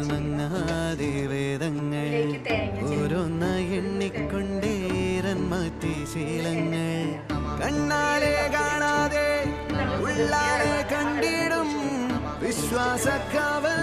മങ്ങാതെ വേദങ്ങൾ ഓരോന്ന എണ്ണിക്കൊണ്ടേരൻ മാറ്റി ശീലങ്ങൾ കണ്ണാലെ കാണാതെ ഉള്ളാലെ കണ്ടിടും വിശ്വാസക്കാവൽ